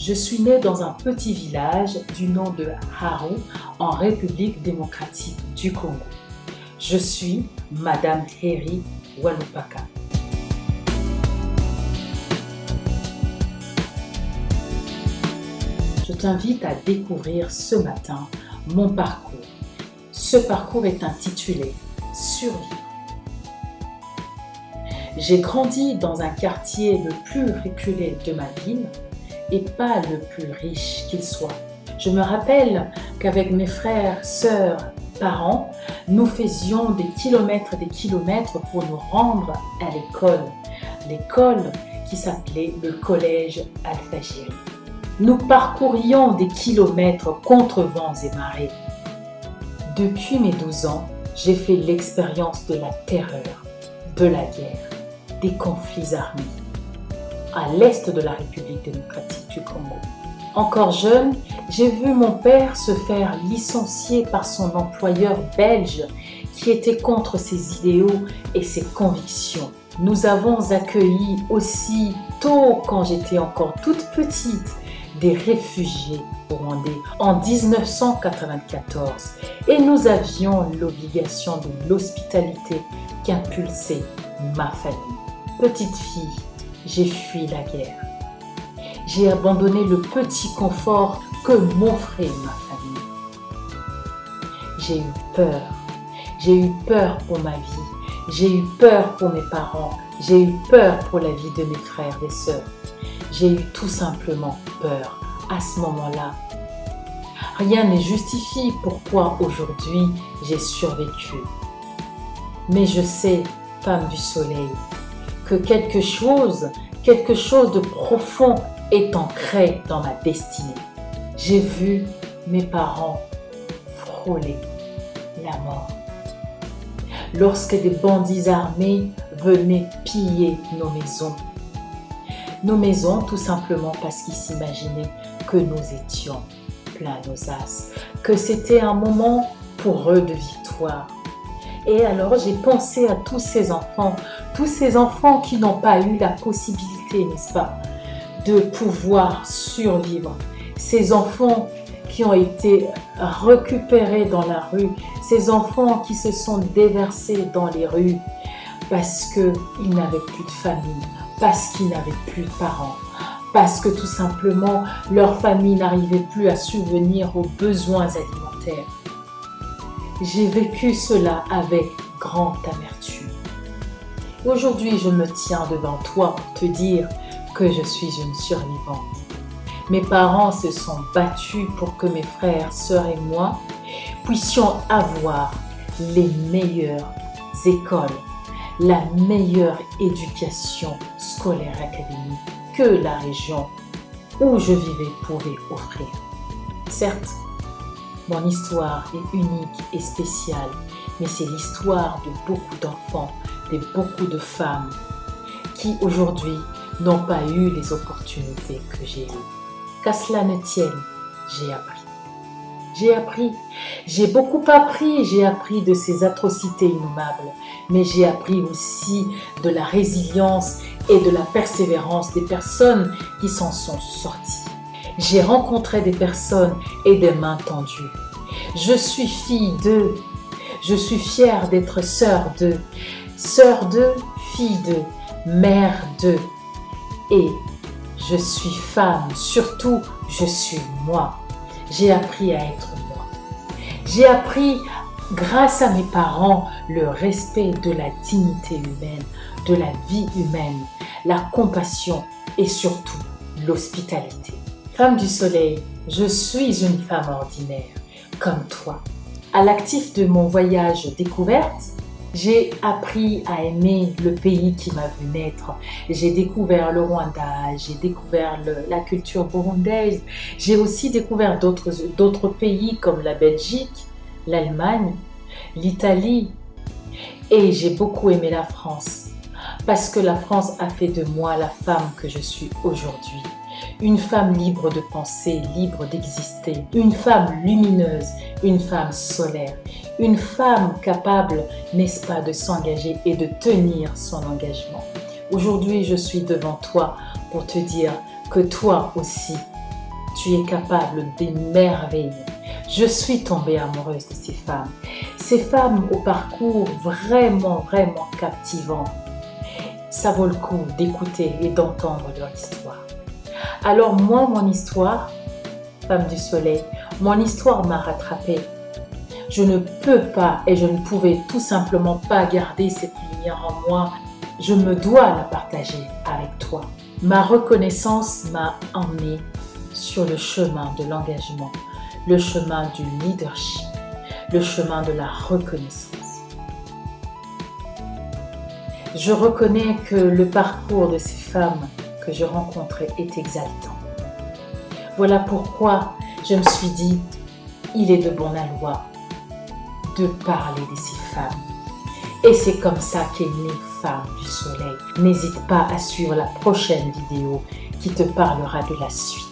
Je suis née dans un petit village du nom de Haru en République démocratique du Congo. Je suis Madame Heri Walupaka. Je t'invite à découvrir ce matin mon parcours. Ce parcours est intitulé « Survivre ». J'ai grandi dans un quartier le plus reculé de ma ville et pas le plus riche qu'il soit. Je me rappelle qu'avec mes frères, sœurs, parents, nous faisions des kilomètres pour nous rendre à l'école qui s'appelait le collège Alpha-Géry. Nous parcourions des kilomètres contre vents et marées. Depuis mes 12 ans, j'ai fait l'expérience de la terreur, de la guerre, des conflits armés à l'est de la République démocratique du Congo. Encore jeune, j'ai vu mon père se faire licencier par son employeur belge qui était contre ses idéaux et ses convictions. Nous avons accueilli aussi tôt, quand j'étais encore toute petite, des réfugiés burundais en 1994 et nous avions l'obligation de l'hospitalité qu'impulsait ma famille. Petite fille, j'ai fui la guerre. J'ai abandonné le petit confort que m'offrait ma famille. J'ai eu peur. J'ai eu peur pour ma vie. J'ai eu peur pour mes parents. J'ai eu peur pour la vie de mes frères et sœurs. J'ai eu tout simplement peur à ce moment-là. Rien ne justifie pourquoi aujourd'hui j'ai survécu. Mais je sais, femme du soleil, que quelque chose de profond est ancré dans ma destinée. J'ai vu mes parents frôler la mort. Lorsque des bandits armés venaient piller nos maisons. Nos maisons, tout simplement parce qu'ils s'imaginaient que nous étions pleins nos as, que c'était un moment pour eux de victoire. Et alors j'ai pensé à tous ces enfants qui n'ont pas eu la possibilité, n'est-ce pas, de pouvoir survivre. Ces enfants qui ont été récupérés dans la rue, ces enfants qui se sont déversés dans les rues parce qu'ils n'avaient plus de famille, parce qu'ils n'avaient plus de parents, parce que tout simplement leur famille n'arrivait plus à subvenir aux besoins alimentaires. J'ai vécu cela avec grande amertume. Aujourd'hui, je me tiens devant toi pour te dire que je suis une survivante. Mes parents se sont battus pour que mes frères, sœurs et moi puissions avoir les meilleures écoles, la meilleure éducation scolaire académique que la région où je vivais pouvait offrir. Certes, mon histoire est unique et spéciale, mais c'est l'histoire de beaucoup d'enfants, de beaucoup de femmes qui aujourd'hui n'ont pas eu les opportunités que j'ai eues. Qu'à cela ne tienne, j'ai appris. J'ai beaucoup appris. J'ai appris de ces atrocités innommables, mais j'ai appris aussi de la résilience et de la persévérance des personnes qui s'en sont sorties. J'ai rencontré des personnes et des mains tendues. Je suis fille d'eux. Je suis fière d'être sœur d'eux, fille d'eux, mère d'eux. Et je suis femme, surtout je suis moi. J'ai appris à être moi. J'ai appris, grâce à mes parents, le respect de la dignité humaine, de la vie humaine, la compassion et surtout l'hospitalité. Femme du soleil, je suis une femme ordinaire, comme toi. À l'actif de mon voyage découverte, j'ai appris à aimer le pays qui m'a vu naître. J'ai découvert le Rwanda, j'ai découvert la culture burundaise. J'ai aussi découvert d'autres pays comme la Belgique, l'Allemagne, l'Italie. Et j'ai beaucoup aimé la France parce que la France a fait de moi la femme que je suis aujourd'hui. Une femme libre de penser, libre d'exister, une femme lumineuse, une femme solaire, une femme capable, n'est-ce pas, de s'engager et de tenir son engagement. Aujourd'hui, je suis devant toi pour te dire que toi aussi, Tu es capable des merveilles. Je suis tombée amoureuse de ces femmes au parcours vraiment captivant. Ça vaut le coup d'écouter et d'entendre leur histoire. Alors moi, mon histoire, femme du soleil, mon histoire m'a rattrapée. Je ne peux pas et je ne pouvais tout simplement pas garder cette lumière en moi. Je me dois la partager avec toi. Ma reconnaissance m'a emmenée sur le chemin de l'engagement, le chemin du leadership, le chemin de la reconnaissance. Je reconnais que le parcours de ces femmes que je rencontrais est exaltant. Voilà pourquoi je me suis dit, il est de bon aloi de parler de ces femmes. Et c'est comme ça qu'est née Femme du Soleil. N'hésite pas à suivre la prochaine vidéo qui te parlera de la suite.